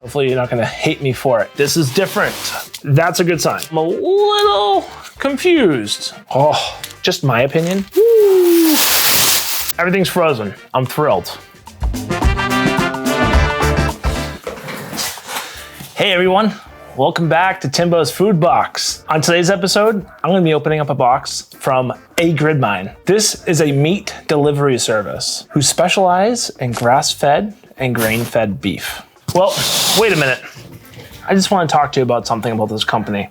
Hopefully you're not gonna hate me for it. This is different. That's a good sign. I'm a little confused. Oh, just my opinion. Woo. Everything's frozen. I'm thrilled. Hey everyone, welcome back to Timbo's Food Box. On today's episode, I'm gonna be opening up a box from Agridime. This is a meat delivery service who specialize in grass-fed and grain-fed beef. Well, wait a minute. I just want to talk to you about something about this company.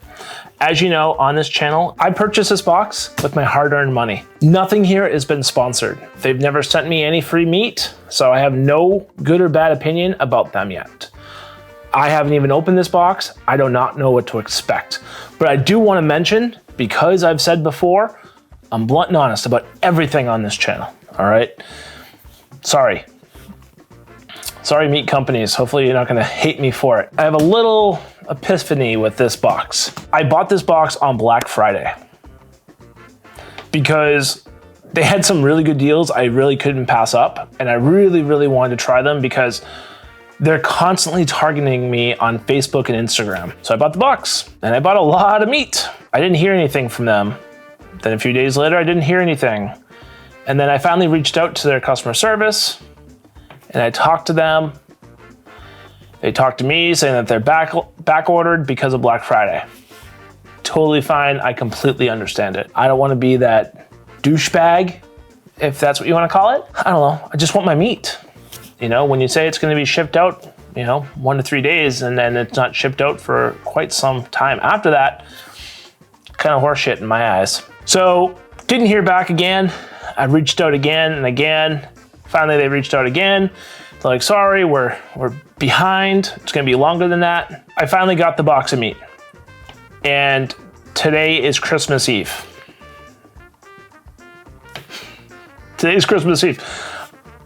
As you know, on this channel, I purchased this box with my hard-earned money. Nothing here has been sponsored. They've never sent me any free meat, so I have no good or bad opinion about them yet. I haven't even opened this box. I do not know what to expect. But I do want to mention, because I've said before, I'm blunt and honest about everything on this channel, all right? Sorry, meat companies. Hopefully you're not gonna hate me for it. I have a little epiphany with this box. I bought this box on Black Friday because they had some really good deals I really couldn't pass up, and I really wanted to try them because they're constantly targeting me on Facebook and Instagram. So I bought the box, and I bought a lot of meat. I didn't hear anything from them. Then a few days later, I didn't hear anything. And then I finally reached out to their customer service, and I talked to them. They talked to me saying that they're back ordered because of Black Friday. Totally fine, I completely understand it. I don't wanna be that douchebag, if that's what you wanna call it. I don't know, I just want my meat. You know, when you say it's gonna be shipped out, 1 to 3 days, and then it's not shipped out for quite some time after that, kind of horseshit in my eyes. So, didn't hear back again. I reached out again and again. Finally, they reached out again. They're like, sorry, we're behind. It's gonna be longer than that. I finally got the box of meat. And today is Christmas Eve. Today's Christmas Eve.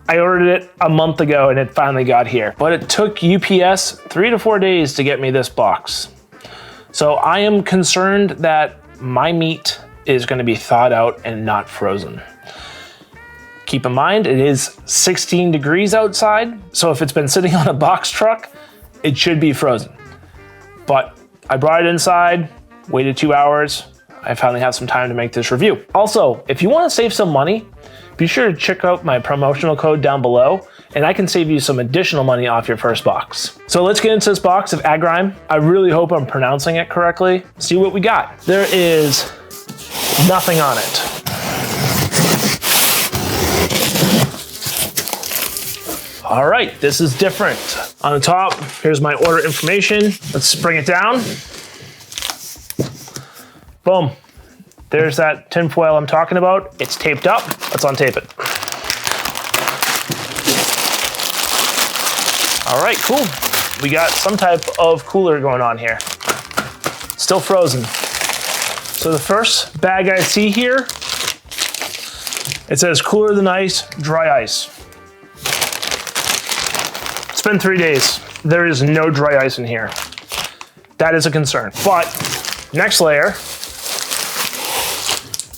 I ordered it a month ago and it finally got here. But it took UPS 3 to 4 days to get me this box. So I am concerned that my meat is gonna be thawed out and not frozen. Keep in mind, it is 16 degrees outside, so if it's been sitting on a box truck, it should be frozen. But I brought it inside, waited 2 hours. I finally have some time to make this review. Also, if you want to save some money, be sure to check out my promotional code down below, and I can save you some additional money off your first box. So let's get into this box of Agridime. I really hope I'm pronouncing it correctly. See what we got. There is nothing on it. All right, this is different. On the top, here's my order information. Let's bring it down. Boom. There's that tin foil I'm talking about. It's taped up. Let's untape it. All right, cool. We got some type of cooler going on here. Still frozen. So the first bag I see here, it says cooler than ice, dry ice. It's been 3 days. There is no dry ice in here. That is a concern. But next layer,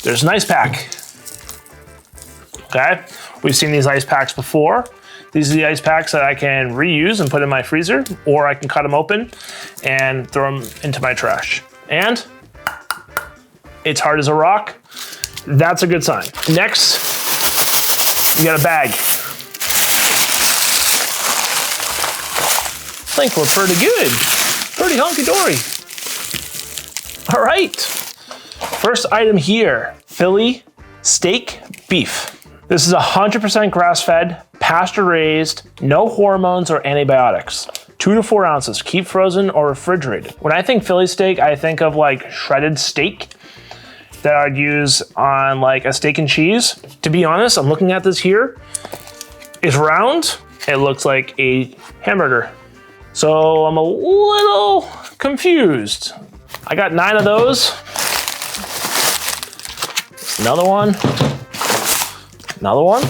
there's an ice pack. Okay, we've seen these ice packs before. These are the ice packs that I can reuse and put in my freezer, or I can cut them open and throw them into my trash. And it's hard as a rock. That's a good sign. Next, we got a bag. I think we're pretty good. Pretty hunky-dory. All right. First item here, Philly steak beef. This is 100% grass-fed, pasture-raised, no hormones or antibiotics. 2 to 4 ounces, keep frozen or refrigerated. When I think Philly steak, I think of like shredded steak that I'd use on like a steak and cheese. To be honest, I'm looking at this here. It's round. It looks like a hamburger. So I'm a little confused. I got 9 of those. Another one. Another one.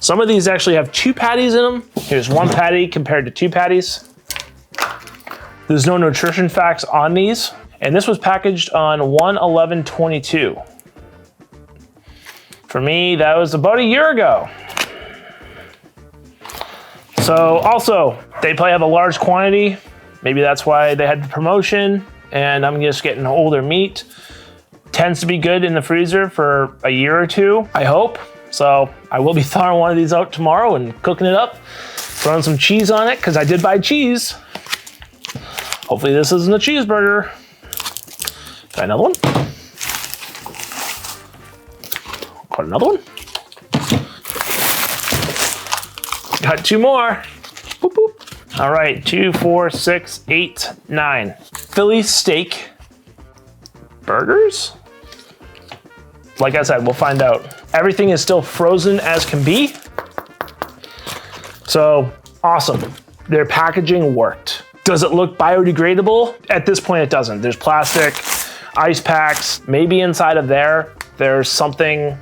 Some of these actually have 2 patties in them. Here's 1 patty compared to 2 patties. There's no nutrition facts on these. And this was packaged on 1/11/22. For me, that was about a year ago. So also, they probably have a large quantity. Maybe that's why they had the promotion, and I'm just getting older meat. Tends to be good in the freezer for a year or two, I hope. So I will be thawing one of these out tomorrow and cooking it up, throwing some cheese on it, because I did buy cheese. Hopefully this isn't a cheeseburger. Got another one. Got another one. Got two more. Boop, boop. All right, 2, 4, 6, 8, 9. Philly steak burgers? Like I said, we'll find out. Everything is still frozen as can be. So awesome. Their packaging worked. Does it look biodegradable? At this point, it doesn't. There's plastic, ice packs. Maybe inside of there's something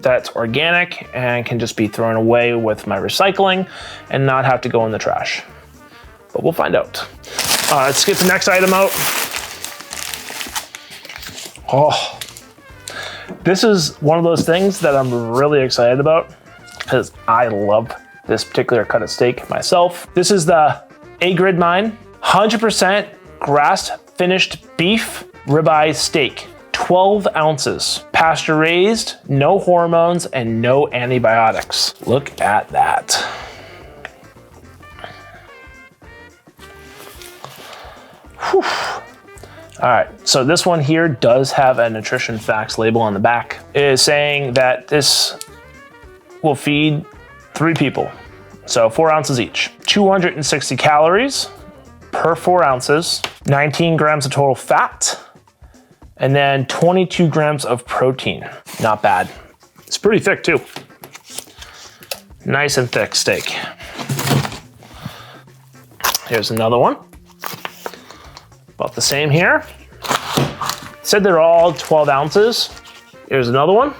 that's organic and can just be thrown away with my recycling and not have to go in the trash. But we'll find out. Let's get the next item out. Oh, this is one of those things that I'm really excited about because I love this particular cut of steak myself. This is the Agridime 100% grass finished beef ribeye steak. 12 ounces, pasture raised, no hormones, and no antibiotics. Look at that. Whew. All right, so this one here does have a nutrition facts label on the back. It is saying that this will feed 3 people. So 4 ounces each. 260 calories per 4 ounces, 19 grams of total fat, and then 22 grams of protein. Not bad. It's pretty thick too. Nice and thick steak. Here's another one. About the same here. It said they're all 12 ounces. Here's another one.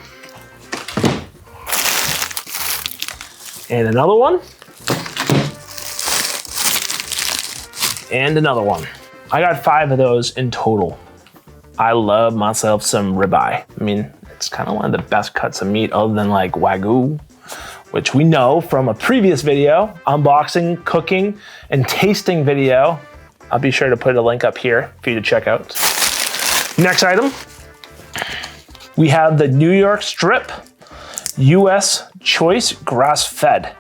And another one. And another one. I got 5 of those in total. I love myself some ribeye. I mean, it's kind of one of the best cuts of meat other than like Wagyu, which we know from a previous video, unboxing, cooking, and tasting video. I'll be sure to put a link up here for you to check out. Next item, we have the New York Strip US Choice Grass Fed.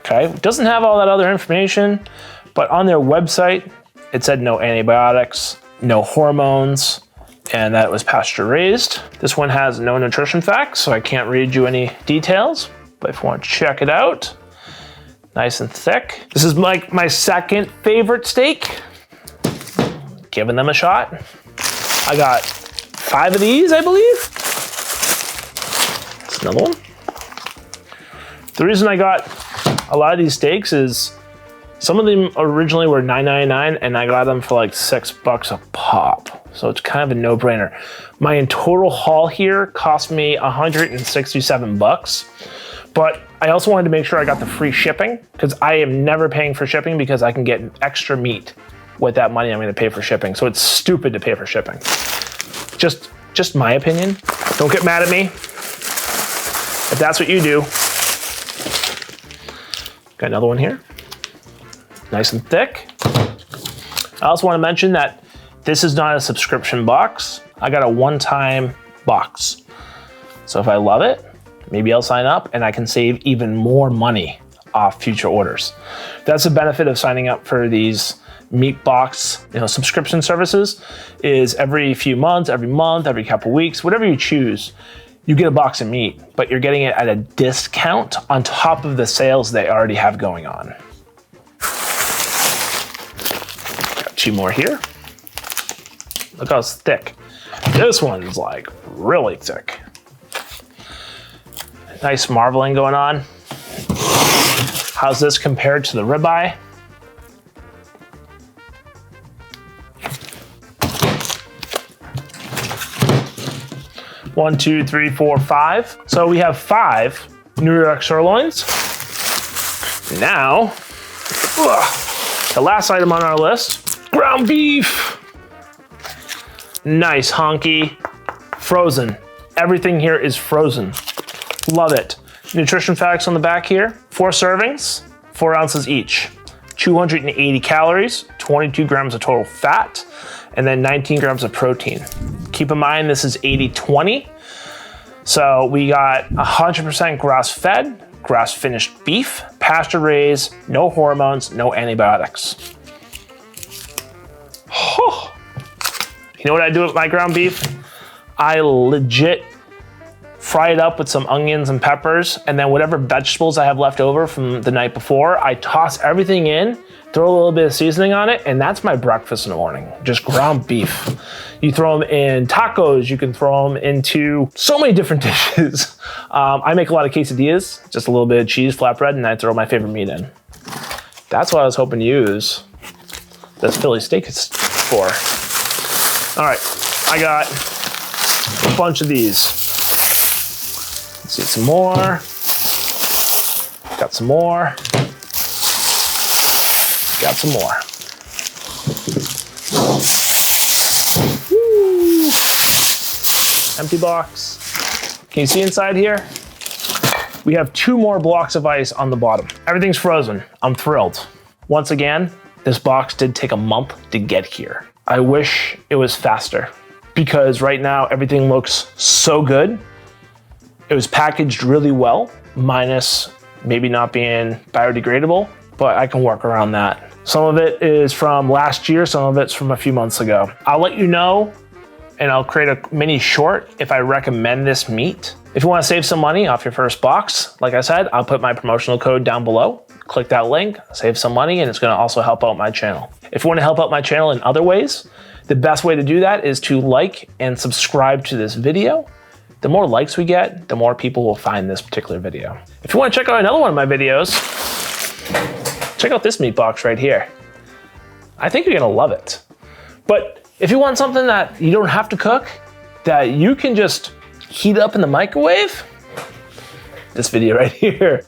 Okay, it doesn't have all that other information, but on their website, it said no antibiotics, no hormones, and that it was pasture raised. This one has no nutrition facts, so I can't read you any details, but if you want to check it out, nice and thick. This is like my second favorite steak. Giving them a shot. I got 5 of these, I believe. That's another one. The reason I got a lot of these steaks is some of them originally were $9.99 and I got them for like $6 a pop. So it's kind of a no-brainer. My total haul here cost me 167 bucks. But I also wanted to make sure I got the free shipping because I am never paying for shipping because I can get extra meat with that money I'm gonna pay for shipping. So it's stupid to pay for shipping. Just my opinion. Don't get mad at me if that's what you do. Got another one here. Nice and thick. I also want to mention that this is not a subscription box. I got a one-time box. So if I love it, maybe I'll sign up and I can save even more money off future orders. That's the benefit of signing up for these meat box, subscription services is every few months, every month, every couple weeks, whatever you choose, you get a box of meat, but you're getting it at a discount on top of the sales they already have going on. Got 2 more here. Look how thick. This one's like really thick. Nice marbling going on. How's this compared to the ribeye? One, 2, 3, 4, 5. So we have 5 New York sirloins. Now, the last item on our list, ground beef. Nice, honky, frozen. Everything here is frozen. Love it. Nutrition facts on the back here. 4 servings, 4 ounces each. 280 calories, 22 grams of total fat, and then 19 grams of protein. Keep in mind, this is 80-20. So we got 100% grass-fed, grass-finished beef, pasture-raised, no hormones, no antibiotics. You know what I do with my ground beef? I legit fry it up with some onions and peppers, and then whatever vegetables I have left over from the night before, I toss everything in, throw a little bit of seasoning on it, and that's my breakfast in the morning, just ground beef. You throw them in tacos, you can throw them into so many different dishes. I make a lot of quesadillas, just a little bit of cheese, flatbread, and I throw my favorite meat in. That's what I was hoping to use this Philly steak for. All right, I got a bunch of these. Let's see, some more. Got some more. Got some more. Woo. Empty box. Can you see inside here? We have 2 more blocks of ice on the bottom. Everything's frozen. I'm thrilled. Once again, this box did take a month to get here. I wish it was faster because right now everything looks so good. It was packaged really well, minus maybe not being biodegradable, but I can work around that. Some of it is from last year, some of it's from a few months ago. I'll let you know, and I'll create a mini short if I recommend this meat. If you want to save some money off your first box, like I said, I'll put my promotional code down below. Click that link, save some money, and it's going to also help out my channel. If you want to help out my channel in other ways, the best way to do that is to like and subscribe to this video. The more likes we get, the more people will find this particular video. If you want to check out another one of my videos, check out this meat box right here. I think you're gonna love it. But if you want something that you don't have to cook, that you can just heat up in the microwave, this video right here.